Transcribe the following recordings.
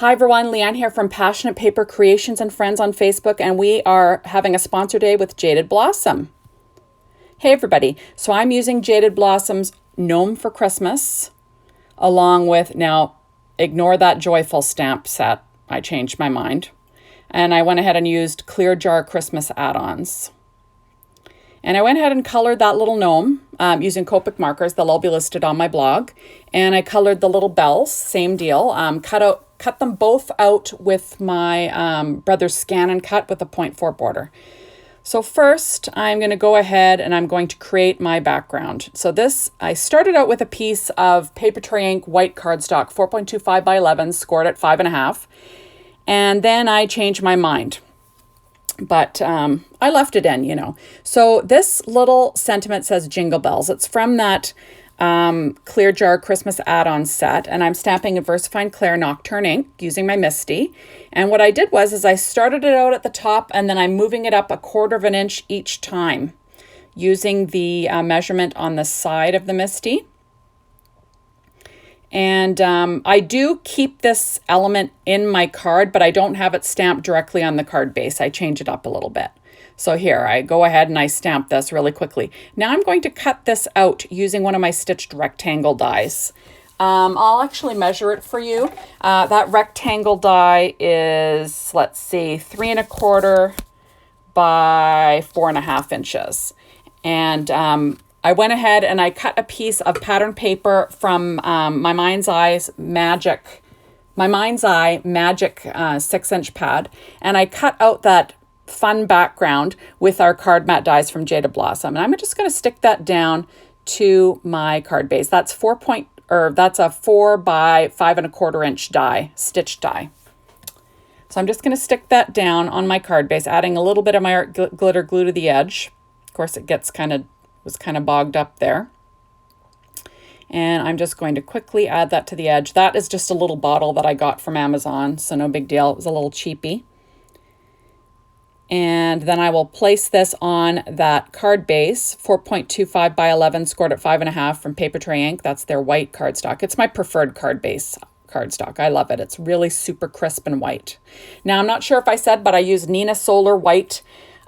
Hi everyone, Leanne here from Passionate Paper Creations and Friends on Facebook, and we are having a sponsor day with Jaded Blossom. Hey everybody, so I'm using Jaded Blossom's Gnome for Christmas, along with, now ignore that joyful stamp set, I changed my mind, and I went ahead and used Clear Jar Christmas add-ons. And I went ahead and colored that little gnome using Copic markers. They'll all be listed on my blog. And I colored the little bells, same deal. Cut them both out with my brother's Scan and Cut with a 0.4 border. So first, I'm going to go ahead and I'm going to create my background. So this, I started out with a piece of paper tray ink white cardstock, 4.25 by 11, scored at 5.5. And then I changed my mind. But I left it in, you know. So this little sentiment says Jingle Bells. It's from that Clear Jar Christmas add-on set. And I'm stamping in VersaFine Clair Nocturne ink using my Misty. And what I did was I started it out at the top and then I'm moving it up 1/4 of an inch each time using the measurement on the side of the Misty. And I do keep this element in my card, but I don't have it stamped directly on the card base. I change it up a little bit. So here, I go ahead and I stamp this really quickly. Now I'm going to cut this out using one of my stitched rectangle dies. I'll actually measure it for you. That rectangle die is, let's see, 3 1/4 by 4.5 inches. And I went ahead and I cut a piece of pattern paper from my Mind's Eye Magic 6-inch pad, and I cut out that fun background with our card mat dies from Jaded Blossom. And I'm just going to stick that down to my card base. That's that's a 4 by 5 1/4 inch die, stitched die. So I'm just going to stick that down on my card base, adding a little bit of my art glitter glue to the edge. Of course, it was kind of bogged up there. And I'm just going to quickly add that to the edge. That is just a little bottle that I got from Amazon, so no big deal. It was a little cheapy. And then I will place this on that card base, 4.25 by 11, scored at 5.5 from Paper Tray Ink. That's their white cardstock. It's my preferred card base cardstock. I love it. It's really super crisp and white. Now, I'm not sure if I said, but I used Nina Solar white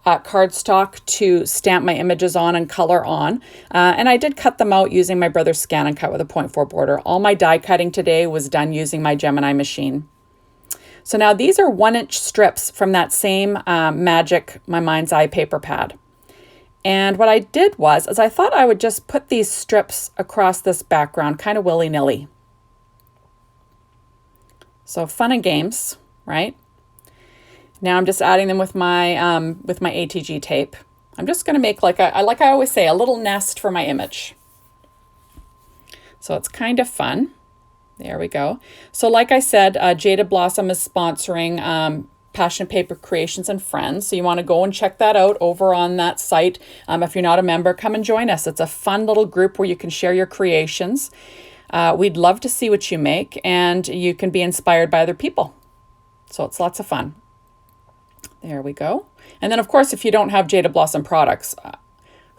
cardstock to stamp my images on and color on. And I did cut them out using my brother's Scan and Cut with a 0.4 border. All my die cutting today was done using my Gemini machine. So now these are 1-inch strips from that same Magic My Mind's Eye paper pad. And what I did was I thought I would just put these strips across this background kind of willy-nilly. So fun and games, right? Now I'm just adding them with my ATG tape. I'm just going to make like I always say, a little nest for my image. So it's kind of fun. There we go. So like I said, Jaded Blossom is sponsoring Passionate Paper Creations and Friends. So you want to go and check that out over on that site. If you're not a member, come and join us. It's a fun little group where you can share your creations. We'd love to see what you make, and you can be inspired by other people. So it's lots of fun. There we go. And then, of course, if you don't have Jaded Blossom products,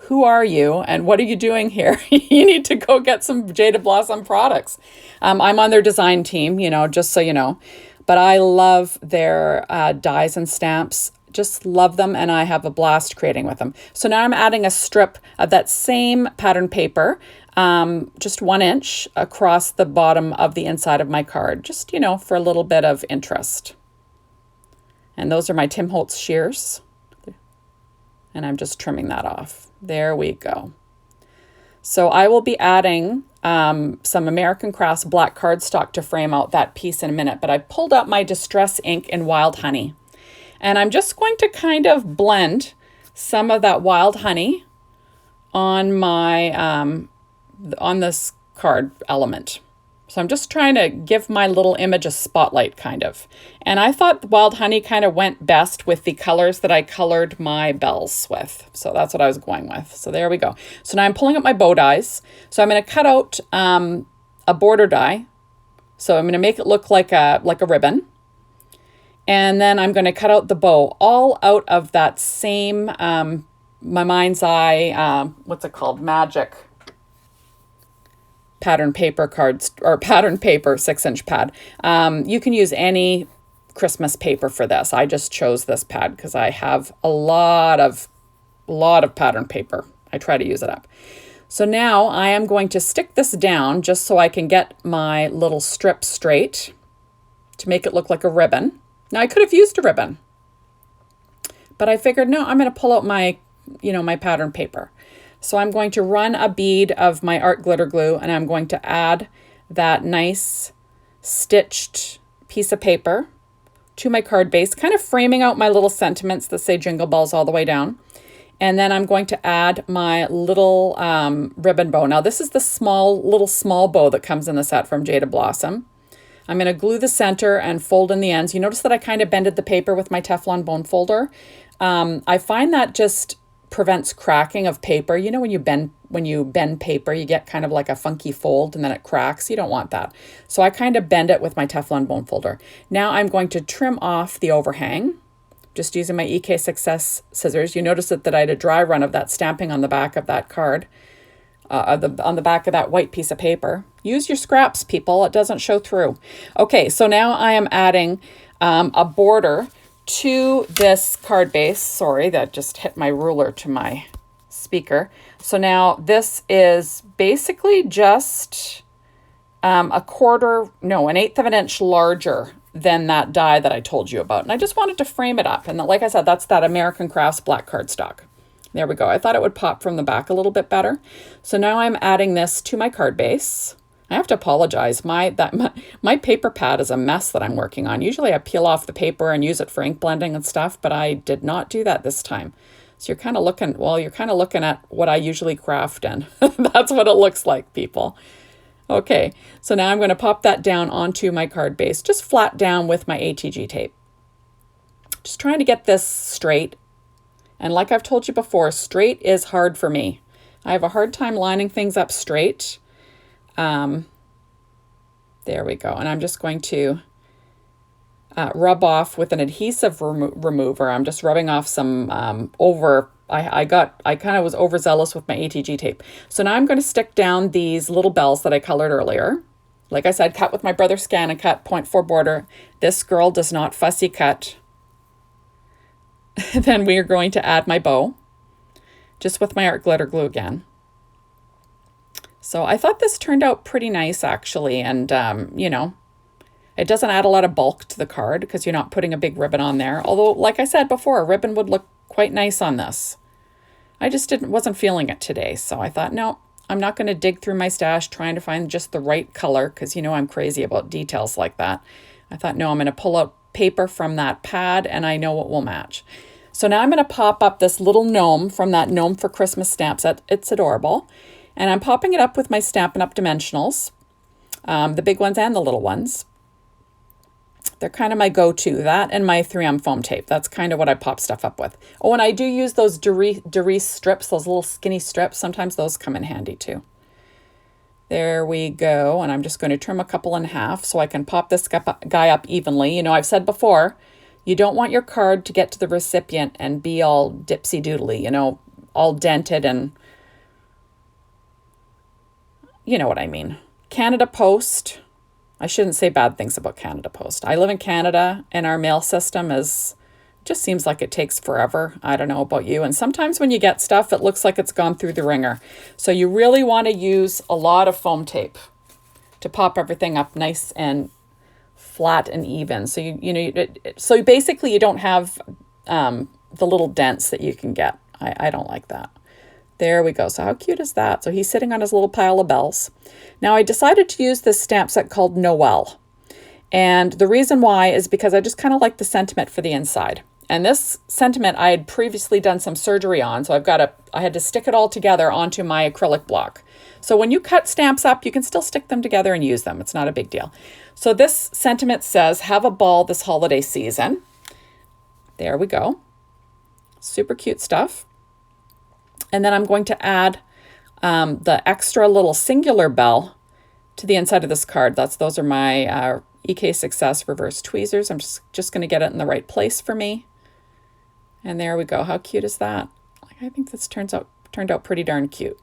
who are you and what are you doing here? You need to go get some Jaded Blossom products. I'm on their design team, just so you know. But I love their dies and stamps. Just love them, and I have a blast creating with them. So now I'm adding a strip of that same pattern paper, just 1 inch across the bottom of the inside of my card, just, for a little bit of interest. And those are my Tim Holtz shears. And I'm just trimming that off. There we go. So I will be adding some American Crafts black cardstock to frame out that piece in a minute. But I pulled out my Distress ink in Wild Honey. And I'm just going to kind of blend some of that Wild Honey on my on this card element. So I'm just trying to give my little image a spotlight, kind of. And I thought Wild Honey kind of went best with the colors that I colored my bells with. So that's what I was going with. So there we go. So now I'm pulling up my bow dies. So I'm going to cut out a border die. So I'm going to make it look like a ribbon. And then I'm going to cut out the bow, all out of that same My Mind's Eye, what's it called? Magic pattern paper cards or pattern paper 6-inch pad. You can use any Christmas paper for this. I just chose this pad because I have a lot of pattern paper. I try to use it up. So now I am going to stick this down just so I can get my little strip straight to make it look like a ribbon. Now I could have used a ribbon, but I figured, no, I'm going to pull out my, my pattern paper. So I'm going to run a bead of my art glitter glue and I'm going to add that nice stitched piece of paper to my card base, kind of framing out my little sentiments that say Jingle Bells all the way down. And then I'm going to add my little ribbon bow. Now this is the small bow that comes in the set from Jada Blossom. I'm going to glue the center and fold in the ends. You notice that I kind of bended the paper with my Teflon bone folder. I find that just prevents cracking of paper. You know, when you bend paper, you get kind of like a funky fold and then it cracks. You don't want that. So I kind of bend it with my Teflon bone folder. Now I'm going to trim off the overhang, just using my EK Success scissors. You notice that I had a dry run of that stamping on the back of that card, on the back of that white piece of paper. Use your scraps, people. It doesn't show through. Okay, so now I am adding a border to this card base. Sorry, that just hit my ruler to my speaker. So now this is basically just an 1/8 of an inch larger than that die that I told you about. And I just wanted to frame it up. And like I said, that's that American Crafts black cardstock. There we go. I thought it would pop from the back a little bit better. So now I'm adding this to my card base. I have to apologize. My paper pad is a mess that I'm working on. Usually I peel off the paper and use it for ink blending and stuff, but I did not do that this time. So you're kind of looking at what I usually craft in. That's what it looks like, people. Okay, so now I'm going to pop that down onto my card base, just flat down with my ATG tape. Just trying to get this straight. And like I've told you before, straight is hard for me. I have a hard time lining things up straight. There we go. And I'm just going to rub off with an adhesive remover. I'm just rubbing off some I kind of was overzealous with my ATG tape. So now I'm going to stick down these little bells that I colored earlier. Like I said, cut with my brother Scan and cut 0.4 border. This girl does not fussy cut. Then we are going to add my bow, just with my art glitter glue again. So I thought this turned out pretty nice, actually. And, it doesn't add a lot of bulk to the card because you're not putting a big ribbon on there. Although, like I said before, a ribbon would look quite nice on this. I just wasn't feeling it today. So I thought, no, I'm not going to dig through my stash trying to find just the right color because, I'm crazy about details like that. I thought, no, I'm going to pull out paper from that pad and I know what will match. So now I'm going to pop up this little gnome from that Gnome for Christmas stamp set. It's adorable. And I'm popping it up with my Stampin' Up! Dimensionals, the big ones and the little ones. They're kind of my go-to, that and my 3M foam tape. That's kind of what I pop stuff up with. Oh, and I do use those Doris strips, those little skinny strips. Sometimes those come in handy too. There we go. And I'm just going to trim a couple in half so I can pop this guy up evenly. I've said before, you don't want your card to get to the recipient and be all dipsy-doodly, all dented and you know what I mean. Canada Post. I shouldn't say bad things about Canada Post. I live in Canada and our mail system just seems like it takes forever. I don't know about you. And sometimes when you get stuff, it looks like it's gone through the ringer. So you really want to use a lot of foam tape to pop everything up nice and flat and even. So so basically you don't have the little dents that you can get. I don't like that. There we go. So how cute is that? So he's sitting on his little pile of bells. Now I decided to use this stamp set called Noel. And the reason why is because I just kind of like the sentiment for the inside. And this sentiment I had previously done some surgery on. So I had to stick it all together onto my acrylic block. So when you cut stamps up, you can still stick them together and use them. It's not a big deal. So this sentiment says, have a ball this holiday season. There we go. Super cute stuff. And then I'm going to add the extra little singular bell to the inside of this card. Those are my EK Success reverse tweezers. I'm just going to get it in the right place for me. And there we go. How cute is that? I think this turned out pretty darn cute.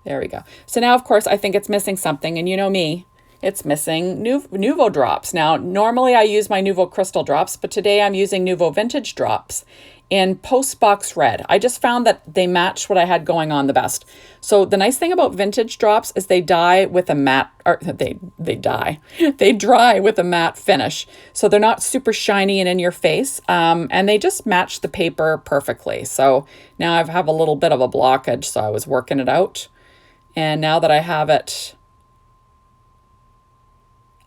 There we go. So now, of course, I think it's missing something, and you know me, it's missing Nuvo drops. Now, normally I use my Nuvo Crystal drops, but today I'm using Nuvo Vintage drops in Postbox Red. I just found that they match what I had going on the best. So the nice thing about vintage drops is they dye with a matte, or they dye, they dry with a matte finish. So they're not super shiny and in your face, and they just match the paper perfectly. So now I have a little bit of a blockage, so I was working it out. And now that I have it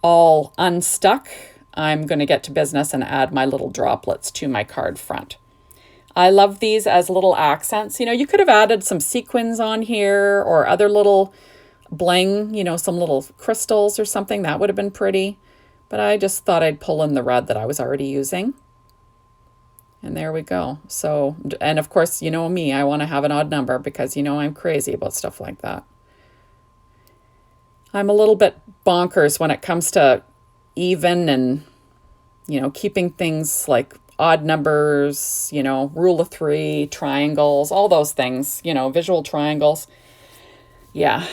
all unstuck, I'm going to get to business and add my little droplets to my card front. I love these as little accents. You know, you could have added some sequins on here or other little bling, you know, some little crystals or something. That would have been pretty. But I just thought I'd pull in the red that I was already using. And there we go. So, and of course, you know me, I want to have an odd number because, you know, I'm crazy about stuff like that. I'm a little bit bonkers when it comes to even and, you know, keeping things like odd numbers, you know, rule of three, triangles, all those things, you know, visual triangles. Yeah,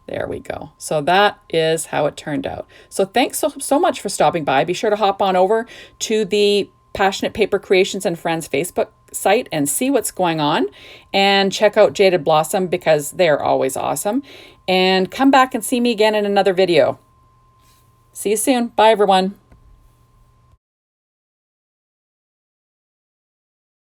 there we go. So that is how it turned out. So thanks so much for stopping by. Be sure to hop on over to the Passionate Paper Creations and Friends Facebook site and see what's going on, and check out Jaded Blossom because they're always awesome. And come back and see me again in another video. See you soon. Bye, everyone.